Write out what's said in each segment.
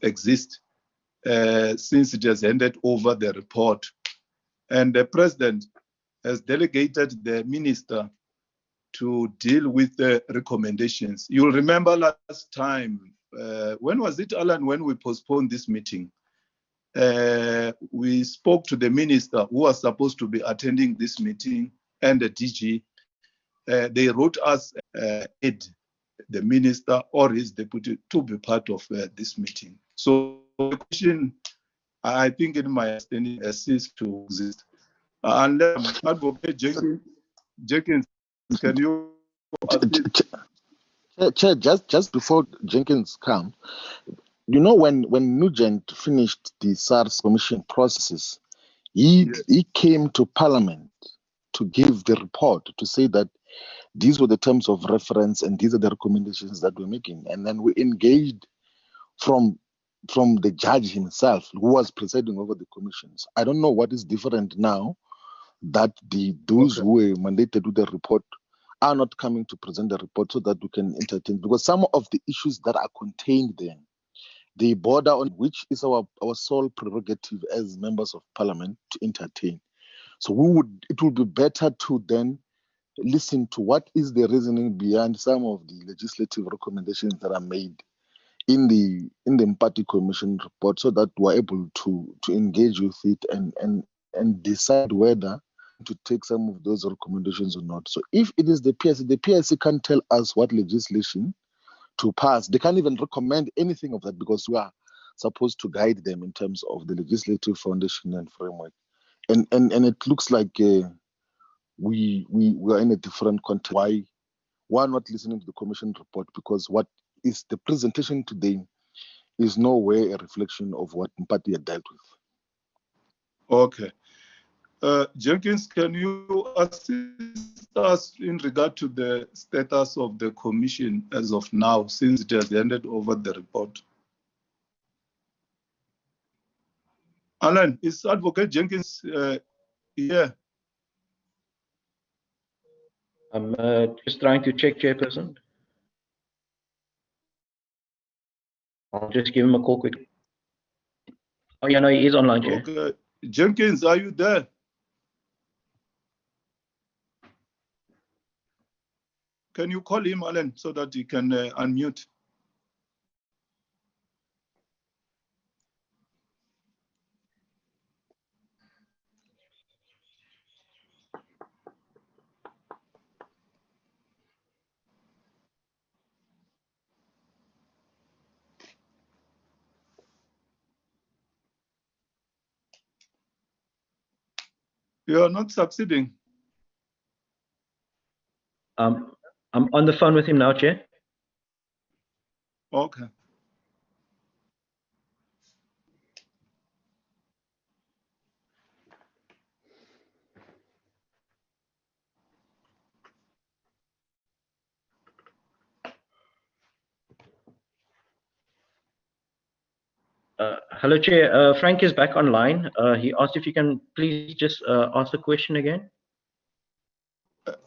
exist since it has handed over the report. And the president has delegated the minister to deal with the recommendations. You'll remember last time, when was it, Alan, when we postponed this meeting? We spoke to the minister who was supposed to be attending this meeting and the DG. They wrote us the minister or his deputy to be part of this meeting. So the question, I think in my understanding, has ceased to exist. And Advocate Jenkins, can you Chair, just before Jenkins comes, you know, when Nugent finished the SARS commission processes, he came to Parliament to give the report to say that these were the terms of reference and these are the recommendations that we're making. And then we engaged from the judge himself, who was presiding over the commissions. I don't know what is different now that those who were mandated with the report are not coming to present the report so that we can entertain, because some of the issues that are contained there, they border on which is our sole prerogative as members of Parliament to entertain. So it would be better to then listen to what is the reasoning behind some of the legislative recommendations that are made in the Mpati Commission report, so that we're able to engage with it and decide whether to take some of those recommendations or not. So if it is the PSC can't tell us what legislation to pass. They can't even recommend anything of that, because we are supposed to guide them in terms of the legislative foundation and framework. And it looks like we are in a different context. Why not listening to the commission report? Because what is the presentation today is nowhere a reflection of what Mpati had dealt with. Okay. Jenkins, can you assist us in regard to the status of the commission as of now, since it has handed over the report? Alan, is Advocate Jenkins here? I'm just trying to check, Chairperson. I'll just give him a call quickly. Oh, yeah, no, he is online, Chair. Okay. Jenkins, are you there? Can you call him, Alan, so that he can unmute? You are not succeeding. I'm on the phone with him now, Chair. Okay. Hello, Chair. Frank is back online. He asked if you can please just ask the question again.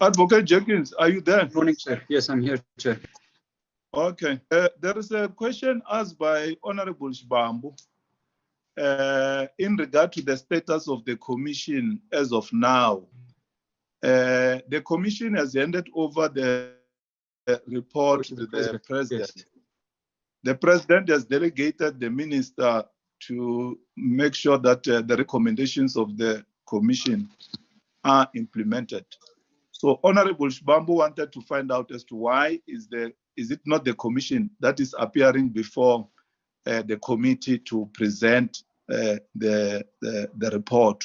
Advocate Jenkins, are you there? Good morning, Chair. Yes, I'm here, Chair. Okay. There is a question asked by Honorable Shibambu in regard to the status of the commission as of now. The commission has handed over the report to the president. Yes. The president has delegated the minister to make sure that the recommendations of the commission are implemented. So Honorable Shibambu wanted to find out as to why is it not the commission that is appearing before the committee to present the report.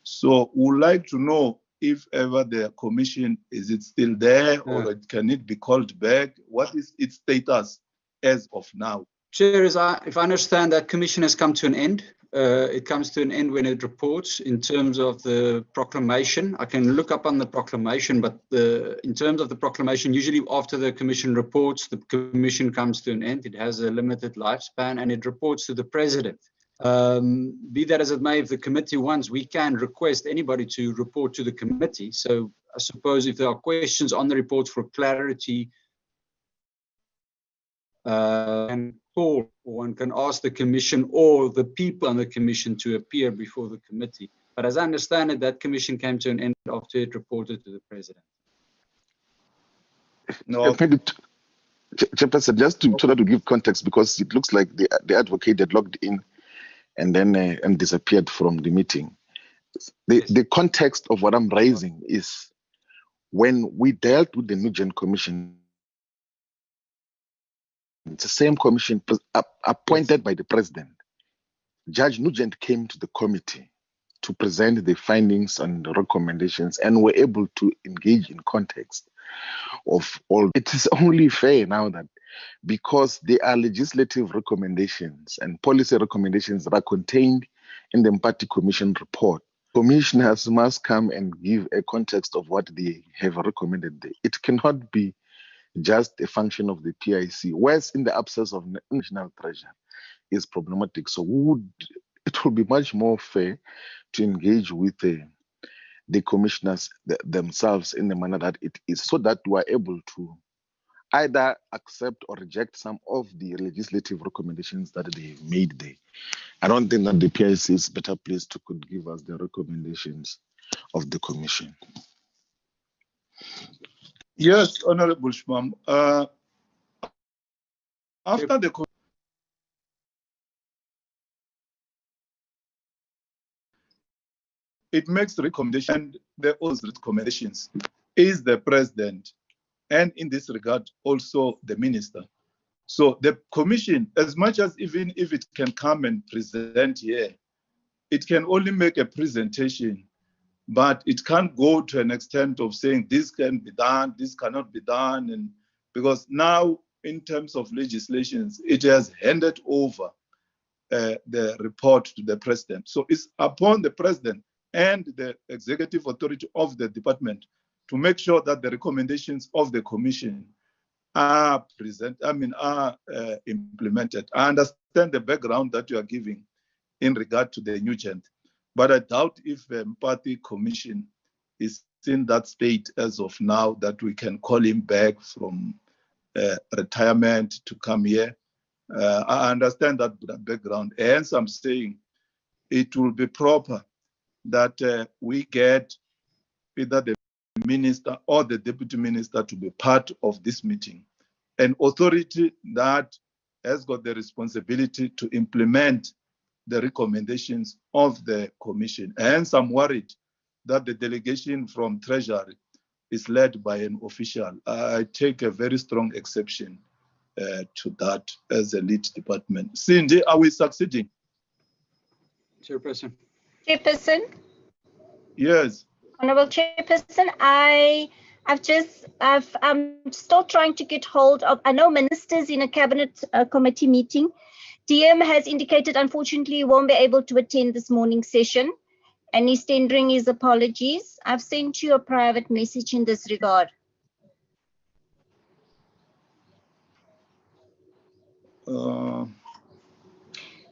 So we would like to know if ever the commission, is it still there, or can it be called back? What is its status as of now? Chair, if I understand, that commission has come to an end. It comes to an end when it reports in terms of the proclamation. I can look up on the proclamation, but in terms of the proclamation, usually after the commission reports, the commission comes to an end. It has a limited lifespan and it reports to the president. Be that as it may, if the committee wants, we can request anybody to report to the committee. So I suppose if there are questions on the report for clarity, and call, or one can ask the commission or the people on the commission to appear before the committee. But as I understand it, that commission came to an end after it reported to the president. No. Chairperson, just to try to give context, because it looks like the advocate had logged in and then and disappeared from the meeting. The context of what I'm raising is when we dealt with the Nugent Commission, it's the same commission appointed by the president. Judge Nugent came to the committee to present the findings and the recommendations, and were able to engage in context of all. It is only fair now that because there are legislative recommendations and policy recommendations that are contained in the Mpati Commission report, commissioners must come and give a context of what they have recommended. It cannot be just a function of the PIC, whereas in the absence of National Treasury is problematic. So it would be much more fair to engage with the commissioners themselves in the manner that it is, so that we are able to either accept or reject some of the legislative recommendations that they made there. I don't think that the PIC is better placed to could give us the recommendations of the commission. Yes, Honorable Shmam. After the it makes recommendation, the recommendations is the president, and in this regard also the minister. So the commission, as much as even if it can come and present here, it can only make a presentation, but it can't go to an extent of saying this can be done, this cannot be done, and because now in terms of legislations, it has handed over the report to the president. So it's upon the president and the executive authority of the department to make sure that the recommendations of the commission are implemented. I understand the background that you are giving in regard to the Nugent, but I doubt if the Mpati Commission is in that state as of now that we can call him back from retirement to come here. I understand that background, hence I'm saying it will be proper that we get either the minister or the deputy minister to be part of this meeting, an authority that has got the responsibility to implement the recommendations of the commission. Hence, I'm worried that the delegation from Treasury is led by an official. I take a very strong exception to that as a lead department. Cindy, are we succeeding? Chairperson. Chairperson. Yes. Honorable Chairperson, I'm still trying to get hold of, I know ministers in a cabinet committee meeting. DM has indicated, unfortunately, he won't be able to attend this morning's session, and he's tendering his apologies. I've sent you a private message in this regard.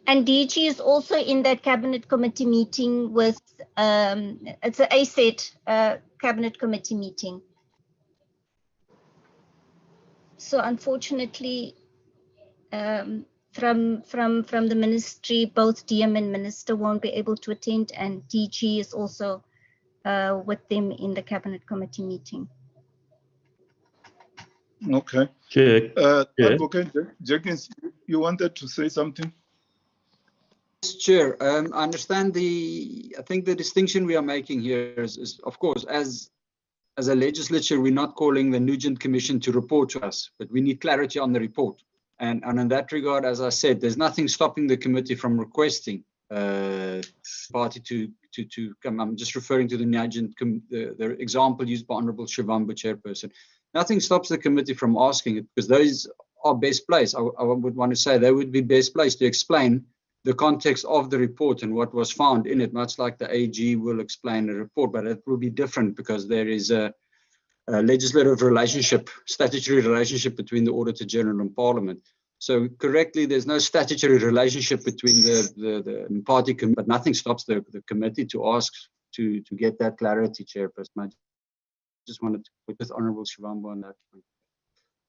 And DG is also in that cabinet committee meeting with, it's an ASET cabinet committee meeting. So unfortunately, from the ministry, both DM and minister won't be able to attend, and DG is also with them in the cabinet committee meeting. Okay. Chair. Advocate Jenkins, you wanted to say something? Chair, I understand I think the distinction we are making here is of course, as a legislature, we're not calling the Nugent Commission to report to us, but we need clarity on the report. And in that regard, as I said, there's nothing stopping the committee from requesting party to come. I'm just referring to the Nugent, the example used by Honorable Shivambu, Chairperson. Nothing stops the committee from asking it, because those are best placed. I would want to say they would be best placed to explain the context of the report and what was found in it, much like the AG will explain the report, but it will be different because there is a legislative relationship, statutory relationship between the Auditor General and Parliament. So correctly, there's no statutory relationship between the party, but nothing stops the committee to ask to get that clarity, Chairperson. I just wanted to put with Honourable Shivambu on that point.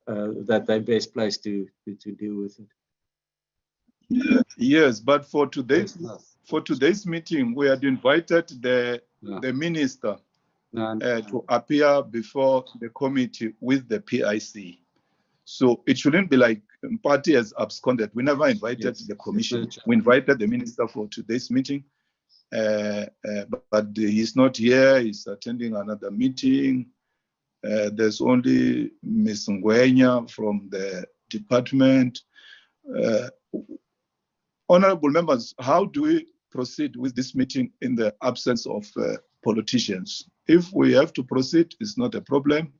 that they're best placed to deal with it. Yes, but for today's meeting, we had invited the minister to appear before the committee with the PIC. So it shouldn't be like Mpati has absconded. We never invited the commission. We invited the minister for today's meeting, but he's not here. He's attending another meeting. There's only Ms. Ngwenya from the department. Honorable members, how do we proceed with this meeting in the absence of politicians? If we have to proceed, it's not a problem.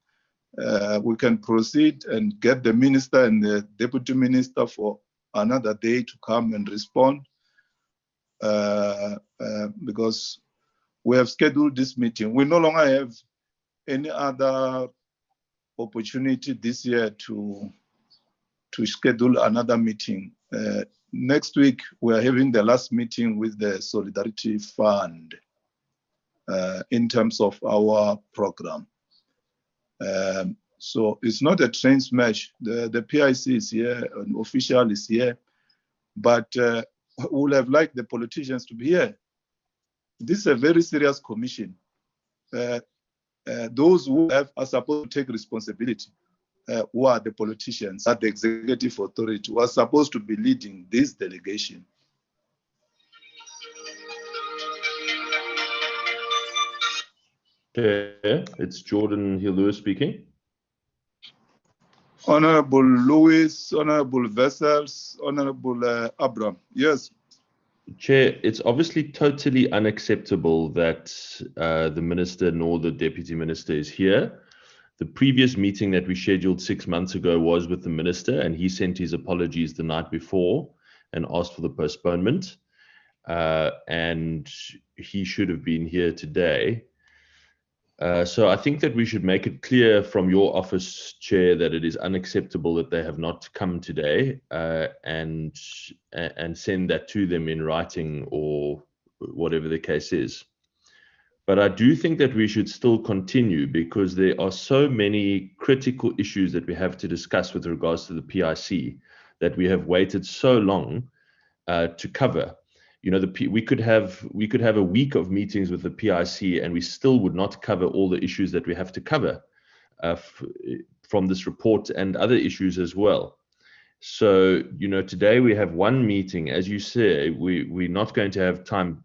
We can proceed and get the minister and the deputy minister for another day to come and respond, because we have scheduled this meeting. We no longer have any other opportunity this year to schedule another meeting. Next week, we are having the last meeting with the Solidarity Fund in terms of our program. So it's not a train smash. The PIC is here, an official is here, but we would have liked the politicians to be here. This is a very serious commission. Those who are supposed to take responsibility, who are the politicians at the executive authority, who are supposed to be leading this delegation. It's Geordin here, Lewis speaking. Honorable Lewis, Honorable Vessels, Honorable Abraham. Yes. Chair, it's obviously totally unacceptable that the minister nor the deputy minister is here. The previous meeting that we scheduled 6 months ago was with the minister, and he sent his apologies the night before and asked for the postponement. And he should have been here today. So I think that we should make it clear from your office, Chair, that it is unacceptable that they have not come today, and send that to them in writing or whatever the case is. But I do think that we should still continue, because there are so many critical issues that we have to discuss with regards to the PIC that we have waited so long to cover. You know, we could have a week of meetings with the PIC, and we still would not cover all the issues that we have to cover from this report and other issues as well. So, you know, today we have one meeting. As you say, we're not going to have time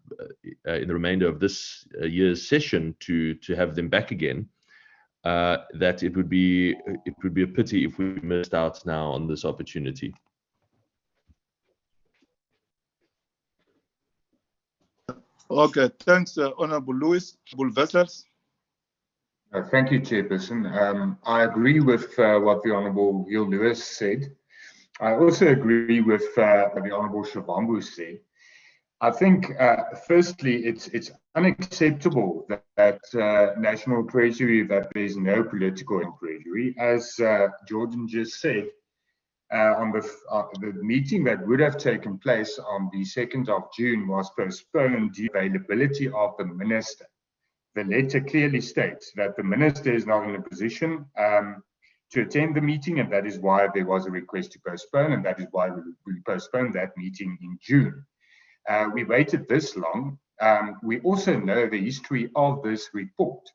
in the remainder of this year's session to have them back again. That it would be a pity if we missed out now on this opportunity. Okay, thanks, Honorable Lewis. Honorable Vessels. Thank you, Chairperson. I agree with what the Honourable Hill Lewis said. I also agree with what the Honourable Shabambu said. I think, firstly, it's unacceptable that National Treasury, that there's no political in Treasury. As Geordin just said, on the meeting that would have taken place on the 2nd of June was postponed due to the availability of the minister. The letter clearly states that the minister is not in a position to attend the meeting, and that is why there was a request to postpone, and that is why we postponed that meeting in June. We waited this long. We also know the history of this report,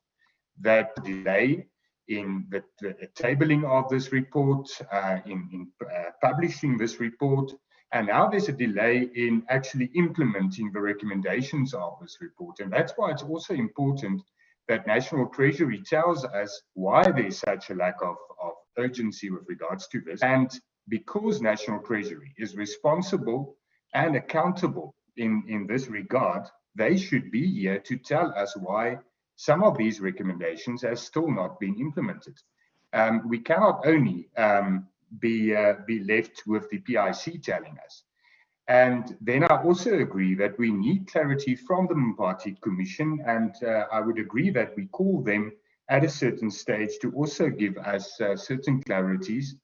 that delay in the tabling of this report, in publishing this report, and now there's a delay in actually implementing the recommendations of this report. And that's why it's also important that National Treasury tells us why there's such a lack of urgency with regards to this. And because National Treasury is responsible and accountable in this regard, they should be here to tell us why some of these recommendations have still not been implemented. We cannot only be left with the PIC telling us. And then I also agree that we need clarity from the Mpati Commission, and I would agree that we call them at a certain stage to also give us certain clarities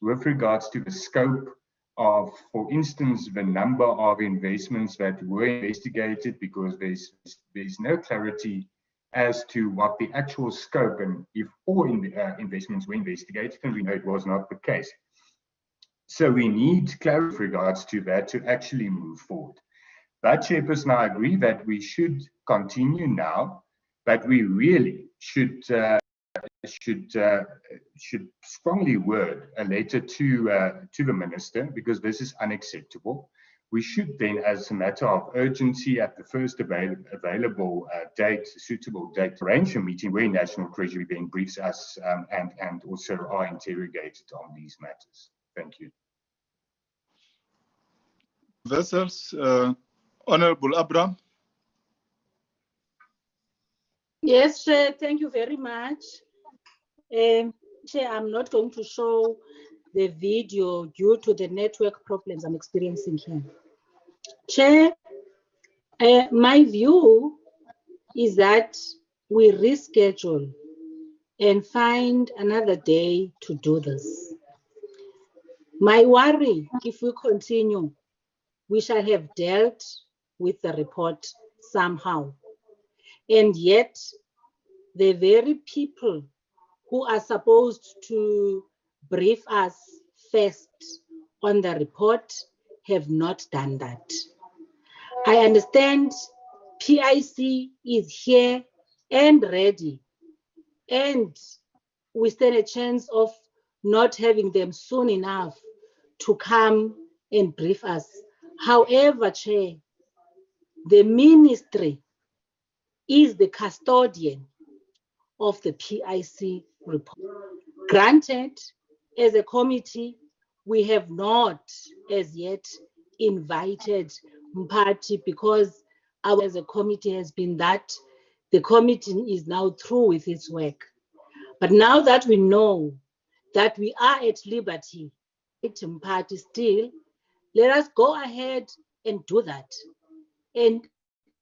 with regards to the scope of, for instance, the number of investments that were investigated, because there's no clarity as to what the actual scope and if all investments were investigated, and we know it was not the case. So we need clarity with regards to that to actually move forward. But Chairperson, I agree that we should continue now, but we really should strongly word a letter to the minister, because this is unacceptable. We should then, as a matter of urgency, at the first available date, suitable date, arrange a meeting where National Treasury then briefs us and also are interrogated on these matters. Thank you. Vessels, Honorable Abraham. Yes, Chair, thank you very much. Chair, I'm not going to show the video due to the network problems I'm experiencing here. Chair, my view is that we reschedule and find another day to do this. My worry, if we continue, we shall have dealt with the report somehow. And yet, the very people who are supposed to brief us first on the report have not done that. I understand PIC is here and ready, and we stand a chance of not having them soon enough to come and brief us. However, Chair, the ministry is the custodian of the PIC report. Granted, as a committee, we have not as yet invited Mpati, because our as a committee has been that the committee is now through with its work. But now that we know that we are at liberty, Mpati still, let us go ahead and do that. And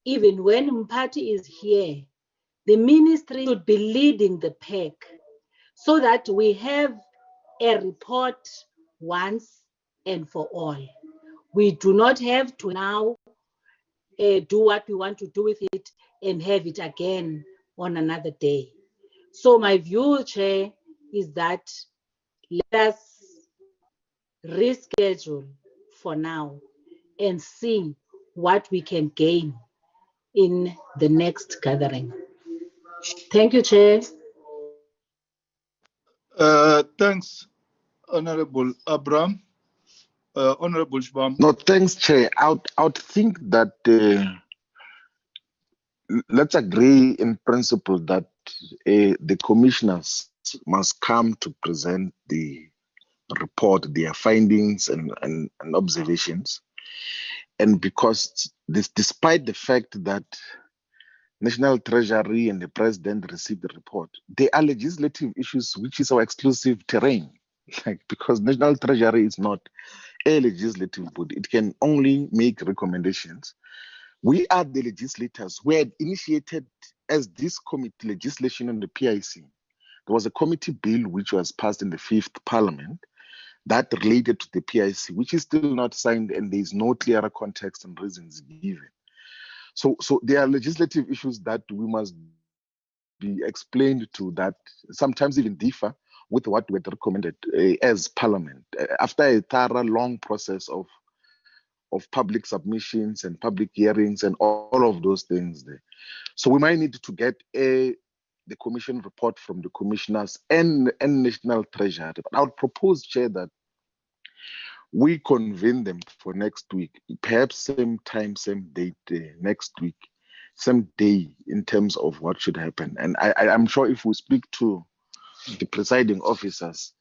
even when Mpati is here, the ministry should be leading the pack so that we have a report once and for all. We do not have to now do what we want to do with it and have it again on another day. So my view, Chair, is that let us reschedule for now and see what we can gain in the next gathering. Thank you, Chair. Thanks, Honorable Abraham. Honorable Shibambu. No, thanks, Chair. I would think that let's agree in principle that the commissioners must come to present the report, their findings and observations. And because despite the fact that National Treasury and the President received the report, there are legislative issues which is our exclusive terrain. Like, because National Treasury is not a legislative body, it can only make recommendations. We are the legislators. We had initiated as this committee legislation on the PIC. There was a committee bill which was passed in the 5th Parliament that related to the PIC, which is still not signed, and there is no clearer context and reasons given. So there are legislative issues that we must be explained to that sometimes even differ with what we had recommended as Parliament. After a thorough, long process of public submissions and public hearings and all of those things there. So we might need to get the Commission report from the commissioners and National Treasury. But I would propose, Chair, that we convene them for next week, perhaps same time, same date next week, same day in terms of what should happen. And I'm sure if we speak to the presiding officers,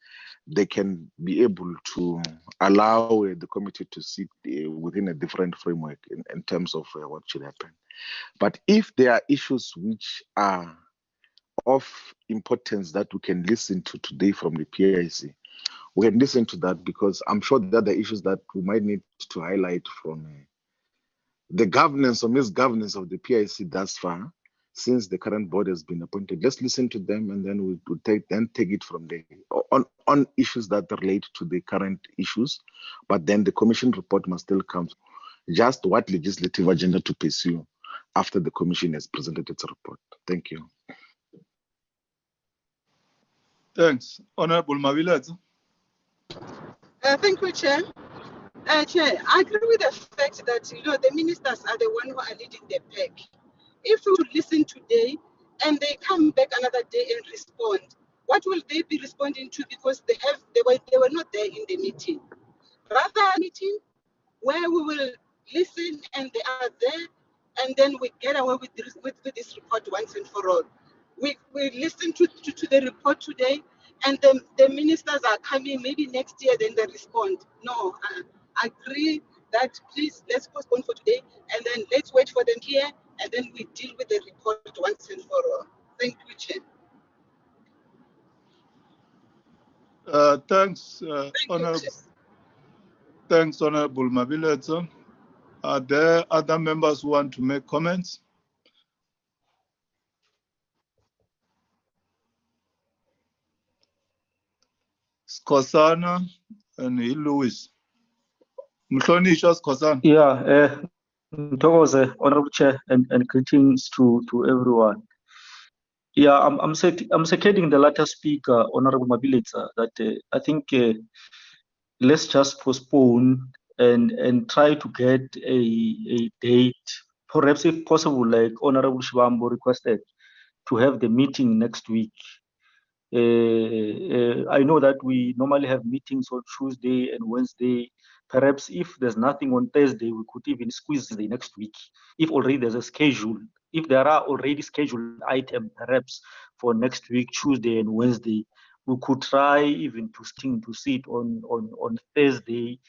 they can be able to allow the committee to sit within a different framework in terms of what should happen. But if there are issues which are of importance that we can listen to today from the PIC, we can listen to that, because I'm sure that the issues that we might need to highlight from the governance or misgovernance of the PIC thus far, since the current board has been appointed. Let's listen to them, and then we'll take it from there on issues that relate to the current issues. But then the Commission report must still come. Just what legislative agenda to pursue after the Commission has presented its report. Thank you. Thanks. Honorable Maviladze. Thank you, Chair. Chair, I agree with the fact that the ministers are the one who are leading the pack. If we would listen today and they come back another day and respond, what will they be responding to? Because they were not there in the meeting. Rather, a meeting where we will listen and they are there, and then we get away with this report once and for all. We listen to the report today, and the ministers are coming maybe next year, then they respond. No, I agree that please let's postpone for today, and then let's wait for them here, and then we deal with the report once and for all. Thank you, Chair. Thanks, Honorable. Thanks, Honorable Maviladze. Are there other members who want to make comments? Skosana and Louis. Mhlonishwa Skosana. Yeah, Honorable Chair, and greetings to everyone. Yeah, I'm seconding the latter speaker, Honorable Maviladze, that I think let's just postpone and try to get a date, perhaps if possible, like Honorable Shivambu requested, to have the meeting next week. I know that we normally have meetings on Tuesday and Wednesday. Perhaps if there's nothing on Thursday, we could even squeeze the next week. If already there's a schedule, if there are already scheduled items, perhaps for next week, Tuesday and Wednesday, we could try even to sit on Thursday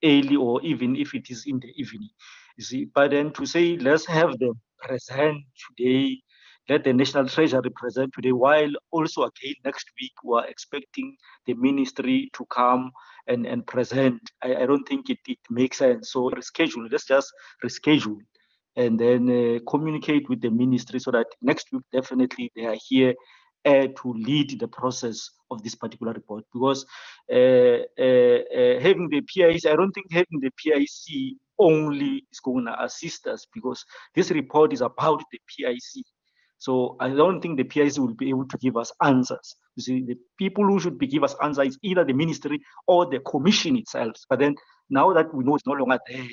early, or even if it is in the evening. You see, but then to say let's have them present today, let the National Treasury present today, while also again next week we are expecting the ministry to come and present. I don't think it makes sense. So reschedule, let's just reschedule and then communicate with the ministry so that next week definitely they are here to lead the process of this particular report. Because having the PIC, I don't think having the PIC only is going to assist us, because this report is about the PIC. So I don't think the PIC will be able to give us answers. You see, the people who should give us answers is either the ministry or the commission itself. But then now that we know it's no longer there,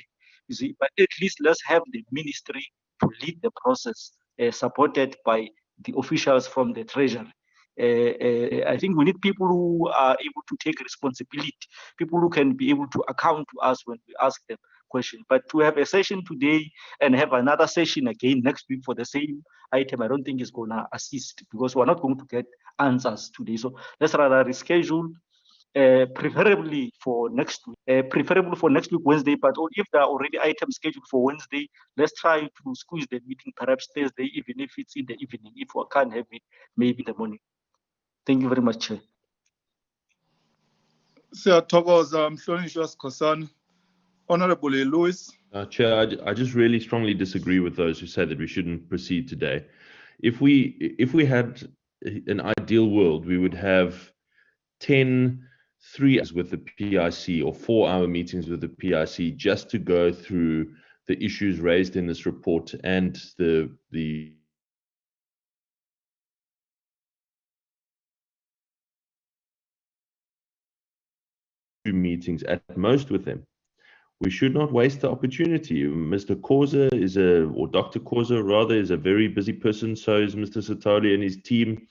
you see, but at least let's have the ministry to lead the process, supported by the officials from the Treasury. I think we need people who are able to take responsibility, people who can be able to account to us when we ask them questions. But to have a session today and have another session again next week for the same item, I don't think is going to assist, because we're not going to get answers today. So let's rather reschedule, preferably for next week, Wednesday. But if there are already items scheduled for Wednesday, let's try to squeeze the meeting perhaps Thursday, even if it's in the evening. If we can't have it, maybe in the morning. Thank you very much, Chair. Siyathokoza Mhlonishwa Skosana. Honorable Louis. Chair, I just really strongly disagree with those who say that we shouldn't proceed today. If we had an ideal world, we would have 10 3 hours with the PIC or 4-hour meetings with the PIC just to go through the issues raised in this report and the meetings at most with them. We should not waste the opportunity. Mr. Khoza or Dr. Khoza rather, is a very busy person. So is Mr. Satoli and his team.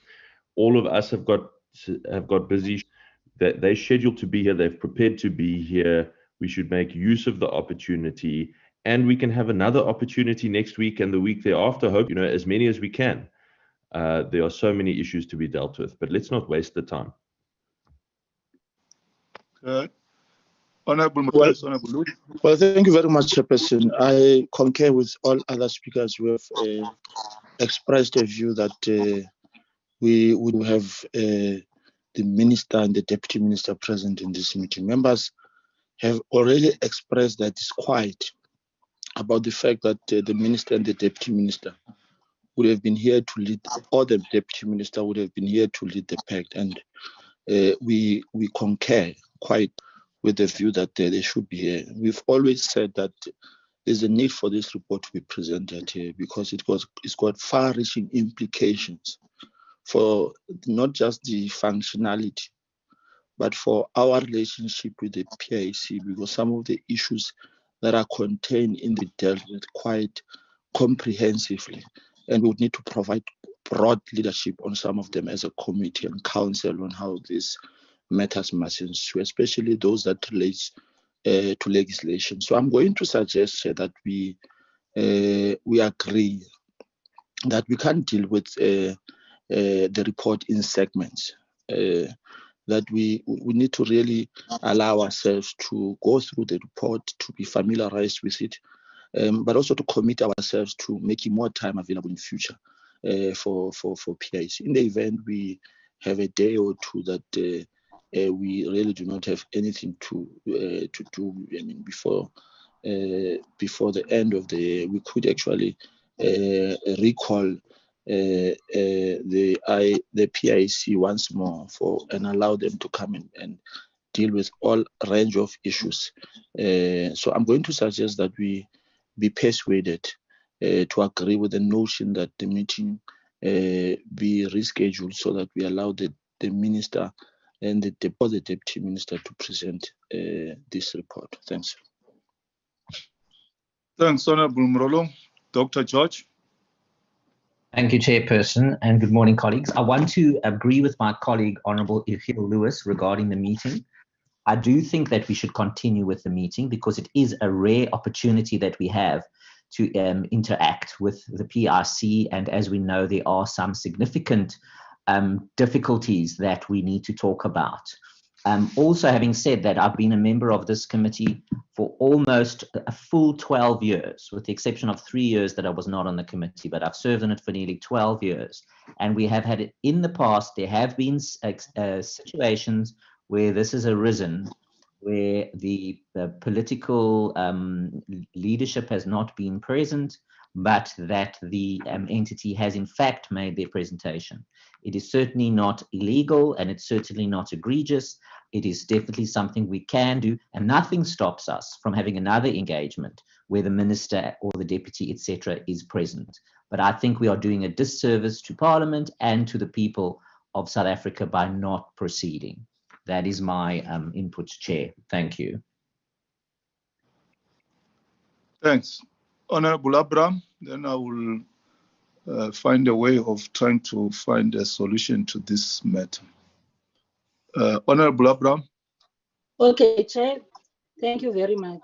All of us have got busy. They're scheduled to be here. They've prepared to be here. We should make use of the opportunity, and we can have another opportunity next week and the week thereafter. Hope as many as we can. There are so many issues to be dealt with, but let's not waste the time. Honorable well, thank you very much, Chairperson. I concur with all other speakers who have expressed a view that we would have the minister and the deputy minister present in this meeting. Members have already expressed that it's quiet about the fact that the minister and the deputy minister would have been here to lead, or the deputy minister would have been here to lead the pact, and we concur quite with the view that they should be here. We've always said that there's a need for this report to be presented here because it's got far-reaching implications for not just the functionality, but for our relationship with the PIC, because some of the issues that are contained in the dealt with quite comprehensively, and we would need to provide broad leadership on some of them as a committee and council on how these matters must ensue, especially those that relates to legislation. So I'm going to suggest that we agree that we can't deal with the report in segments. That we need to really allow ourselves to go through the report, to be familiarized with it, but also to commit ourselves to making more time available in future for PIC. In the event we have a day or two that we really do not have anything to do, I mean, before the end of the year, we could actually recall the PIC once more and allow them to come in and deal with all range of issues. So I'm going to suggest that we be persuaded to agree with the notion that the meeting be rescheduled so that we allow the minister and the deputy minister to present this report. Thanks. Thanks, Honorable Morolong. Dr. George. Thank you, Chairperson, and good morning, colleagues. I want to agree with my colleague, Honourable Hon Lewis, regarding the meeting. I do think that we should continue with the meeting because it is a rare opportunity that we have to interact with the PRC, and as we know, there are some significant difficulties that we need to talk about. Also, having said that, I've been a member of this committee for almost a full 12 years, with the exception of 3 years that I was not on the committee, but I've served on it for nearly 12 years. And we have had it in the past, there have been situations where this has arisen, where the political leadership has not been present, but that the entity has in fact made their presentation. It is certainly not illegal and it's certainly not egregious. It is definitely something we can do, and nothing stops us from having another engagement where the minister or the deputy, etc., is present. But I think we are doing a disservice to Parliament and to the people of South Africa by not proceeding. That is my input, Chair. Thank you. Thanks. Honorable Abraham, then I will find a way of trying to find a solution to this matter. Honorable Abraham. Okay, Chair. Thank you very much.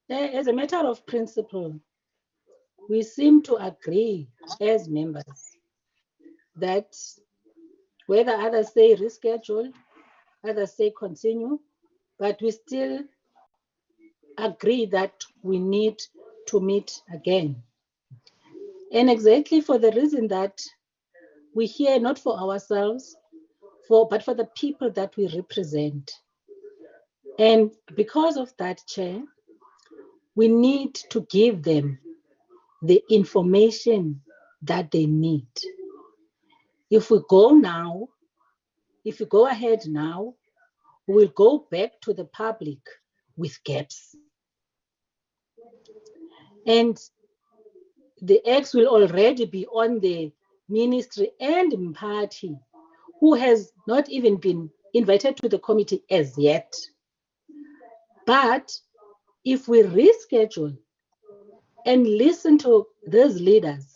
As a matter of principle, we seem to agree as members that whether others say reschedule, others say continue, but we still agree that we need to meet again. And exactly for the reason that we hear not for ourselves, but for the people that we represent. And because of that, Chair, we need to give them the information that they need. If we go ahead now, we'll go back to the public with gaps. And the X will already be on the ministry and Mpati, who has not even been invited to the committee as yet. But if we reschedule and listen to those leaders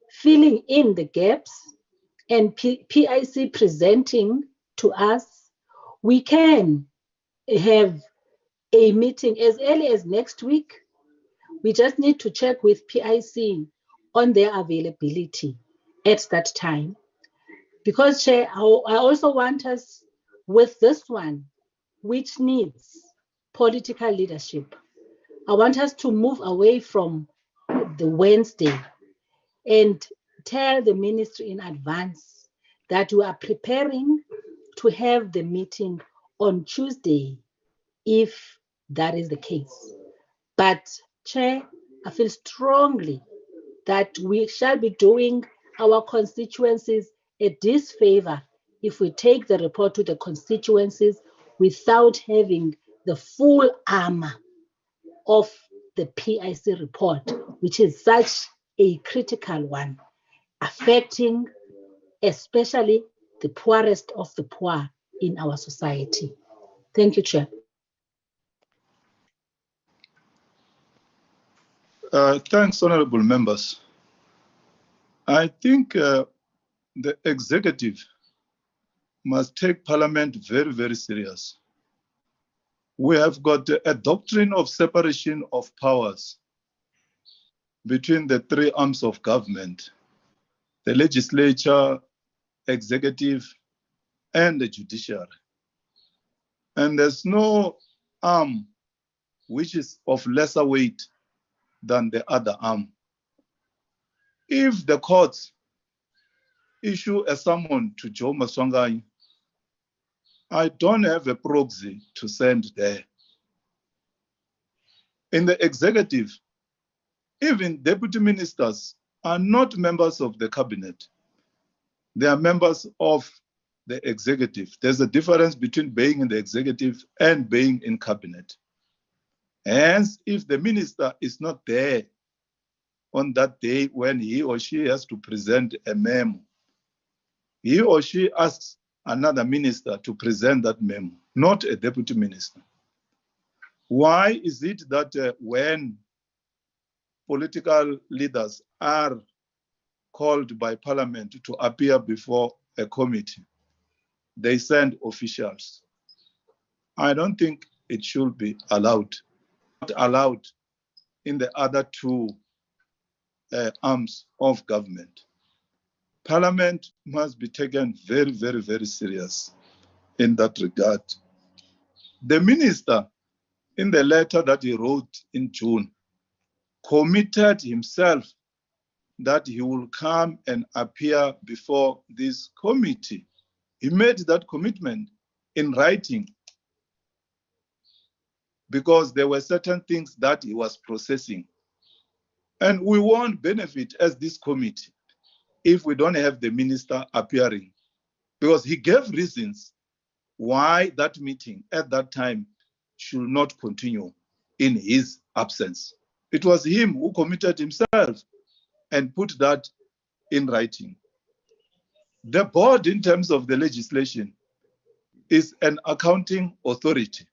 filling in the gaps and PIC presenting to us, we can have a meeting as early as next week. We just need to check with PIC on their availability at that time. Because, Chair, I also want us with this one, which needs political leadership. I want us to move away from the Wednesday and tell the ministry in advance that we are preparing to have the meeting on Tuesday, if that is the case. But, Chair, I feel strongly that we shall be doing our constituencies a disfavor if we take the report to the constituencies without having the full armor of the PIC report, which is such a critical one, affecting especially the poorest of the poor in our society. Thank you, Chair. Thanks, honorable members. I think the executive must take parliament very, very serious. We have got a doctrine of separation of powers between the three arms of government, the legislature, executive, and the judiciary. And there's no arm which is of lesser weight than the other arm. If the courts issue a summon to Joe Maswanganyi, I don't have a proxy to send there. In the executive, even deputy ministers are not members of the cabinet. They are members of the executive. There's a difference between being in the executive and being in cabinet. Hence, if the minister is not there on that day when he or she has to present a memo, he or she asks another minister to present that memo, not a deputy minister. Why is it that when political leaders are called by parliament to appear before a committee, they send officials? I don't think it should be allowed. Not allowed in the other two arms of government. Parliament must be taken very, very, very serious in that regard. The minister, in the letter that he wrote in June, committed himself that he will come and appear before this committee. He made that commitment in writing because there were certain things that he was processing. And we won't benefit as this committee if we don't have the minister appearing, because he gave reasons why that meeting at that time should not continue in his absence. It was him who committed himself and put that in writing. The board, in terms of the legislation, is an accounting authority,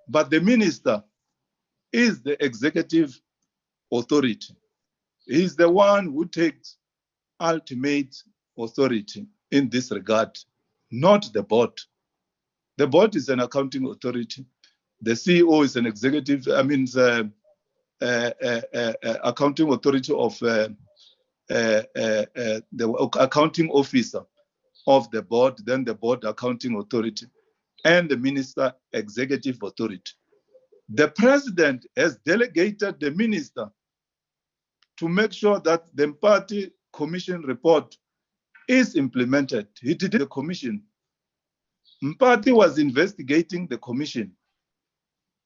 but the minister is the executive authority. He's the one who takes ultimate authority in this regard, not the board. The board is an accounting authority. The CEO is an executive, the accounting authority of the accounting officer of the board, then the board accounting authority, and the minister executive authority. The president has delegated the minister to make sure that the Mpati commission report is implemented. He did the commission. Mpati was investigating the commission.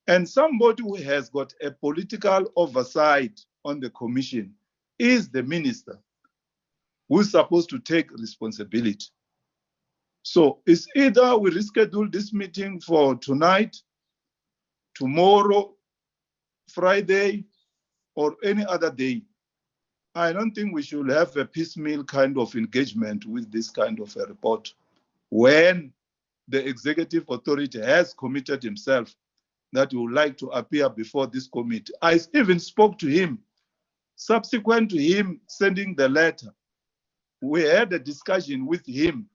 And somebody who has got a political oversight on the commission is the minister, who is supposed to take responsibility. So it's either we reschedule this meeting for tonight, tomorrow, Friday, or any other day. I don't think we should have a piecemeal kind of engagement with this kind of a report when the executive authority has committed himself that he would like to appear before this committee. I even spoke to him subsequent to him sending the letter. We had a discussion with him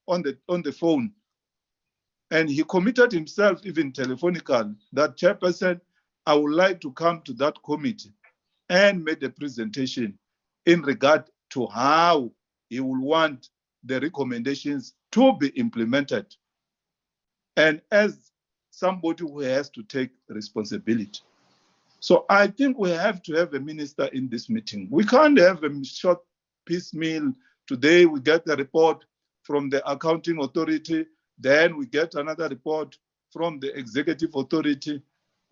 on the phone, and he committed himself even telephonically that, Chairperson, I would like to come to that committee and make a presentation in regard to how he will want the recommendations to be implemented. And as somebody who has to take responsibility. So I think we have to have a minister in this meeting. We can't have a short piecemeal. Today we get a report from the accounting authority, then we get another report from the executive authority.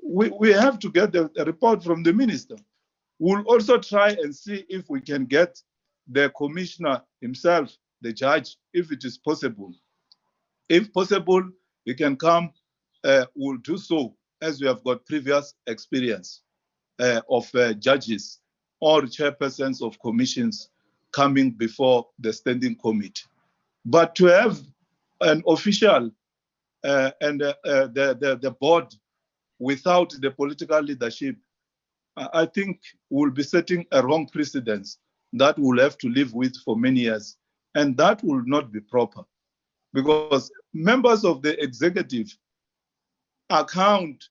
We have to get a report from the minister. We'll also try and see if we can get the commissioner himself, the judge, if it is possible. If possible, he can come, we'll do so. as we have got previous experience of judges or chairpersons of commissions coming before the standing committee. But to have an official and the board without the political leadership, I think we'll be setting a wrong precedence that we'll have to live with for many years. And that will not be proper, because members of the executive account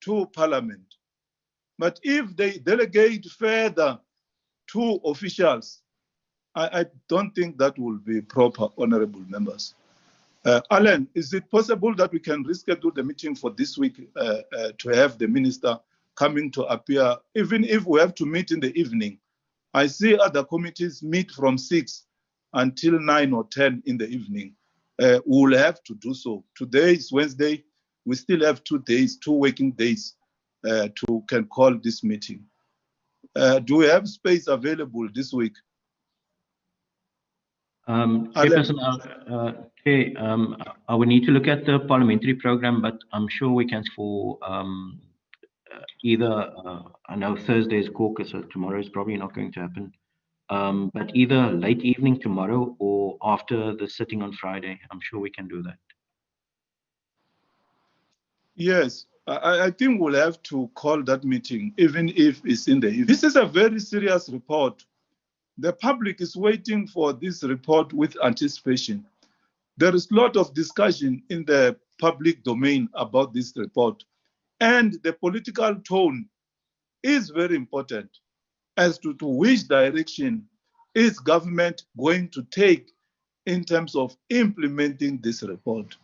to Parliament. But if they delegate further to officials, I don't think that will be proper, honorable members. Alan, is it possible that we can reschedule the meeting for this week to have the minister coming to appear, even if we have to meet in the evening? I see other committees meet from 6 until 9 or 10 in the evening. We will have to do so. Today is Wednesday. We still have 2 days, 2 working days can call this meeting. Do we have space available this week? Chairperson, Chair, I will need to look at the parliamentary program, but I'm sure we can for either, I know Thursday is caucus, so tomorrow is probably not going to happen, but either late evening tomorrow or after the sitting on Friday. I'm sure we can do that. Yes, I think we'll have to call that meeting, even if it's in the evening. This is a very serious report. The public is waiting for this report with anticipation. There is a lot of discussion in the public domain about this report, and the political tone is very important as to which direction is government going to take in terms of implementing this report.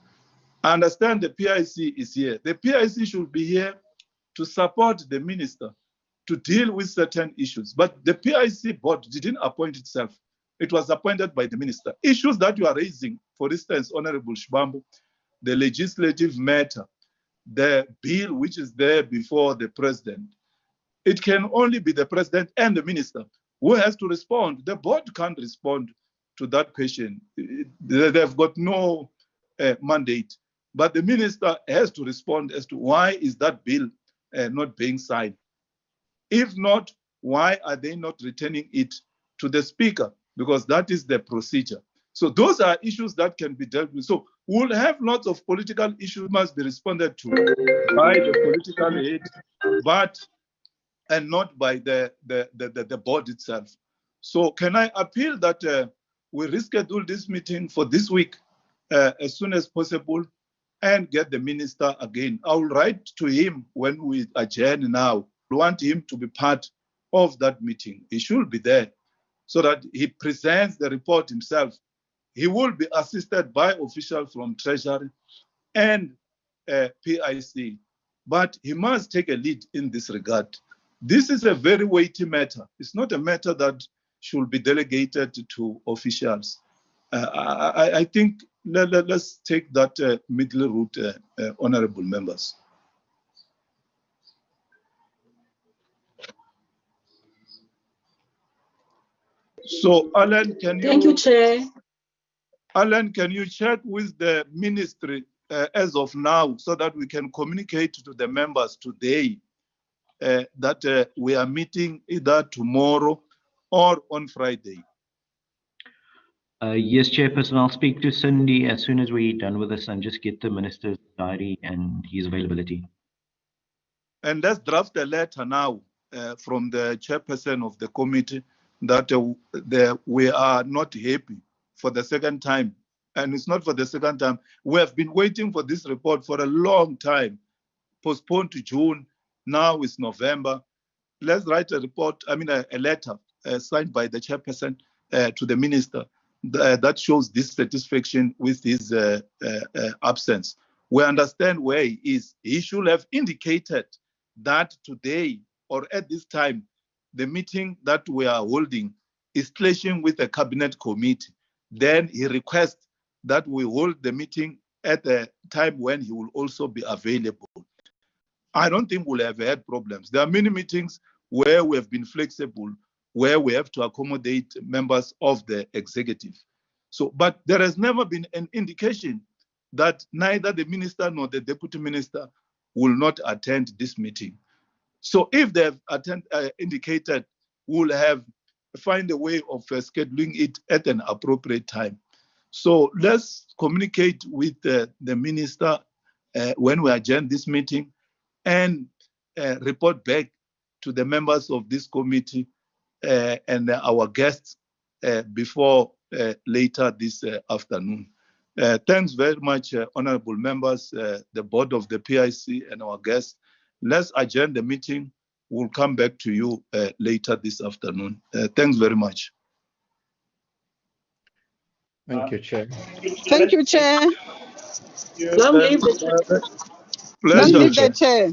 I understand the PIC is here. The PIC should be here to support the minister to deal with certain issues. But the PIC board didn't appoint itself. It was appointed by the minister. Issues that you are raising, for instance, Honorable Shibambu, the legislative matter, the bill which is there before the president, it can only be the president and the minister who has to respond. The board can't respond to that question. They've got no mandate. But the minister has to respond as to why is that bill not being signed. If not, why are they not returning it to the speaker? Because that is the procedure. So those are issues that can be dealt with. So we'll have lots of political issues must be responded to by the political head, and not by the board itself. So can I appeal that we reschedule this meeting for this week as soon as possible and get the minister again? I'll write to him when we adjourn now. We want him to be part of that meeting. He should be there so that he presents the report himself. He will be assisted by officials from Treasury and PIC, but he must take a lead in this regard. This is a very weighty matter. It's not a matter that should be delegated to officials. I think let's take that middle route, honorable members. So, Alan, can you? Thank you, Chair. Alan, can you check with the ministry as of now so that we can communicate to the members today that we are meeting either tomorrow or on Friday? Yes, Chairperson, I'll speak to Cindy as soon as we're done with this and just get the minister's diary and his availability. And let's draft a letter now from the chairperson of the committee that we are not happy for the second time. And it's not for the second time. We have been waiting for this report for a long time, postponed to June. Now it's November. Let's write a report, a letter signed by the chairperson to the minister that shows dissatisfaction with his absence. We understand where he is. He should have indicated that today or at this time, the meeting that we are holding is clashing with the cabinet committee. Then he requests that we hold the meeting at a time when he will also be available. I don't think we'll have had problems. There are many meetings where we have been flexible, where we have to accommodate members of the executive. So, but there has never been an indication that neither the minister nor the deputy minister will not attend this meeting. So if they have indicated, we'll find a way of scheduling it at an appropriate time. So let's communicate with the minister when we adjourn this meeting and report back to the members of this committee and our guests before later this afternoon. Thanks very much, honorable members, the board of the PIC and our guests. Let's adjourn the meeting. We'll come back to you later this afternoon. Thanks very much. Thank you, Chair. Thank you, Chair. Long live the chair. Pleasure. Long live the Chair.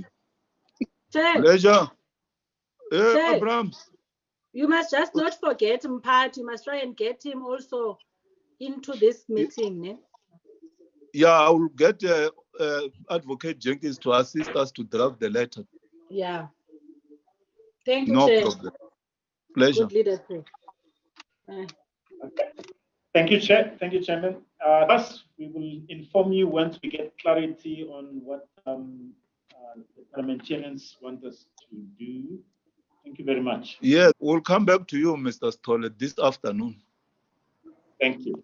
Chair, Pleasure. Chair. Abraham. You must just not forget Mpati. You must try and get him also into this meeting. Ne? Yeah, I will get Advocate Jenkins to assist us to draft the letter. Yeah. Thank you, No Chair. problem. Pleasure. Good leadership. Okay. Thank you, Chair. Thank you, Chairman. Thus, we will inform you once we get clarity on what the parliamentarians want us to do. Thank you very much. Yeah, we'll come back to you, Mr. Stolle, this afternoon. Thank you.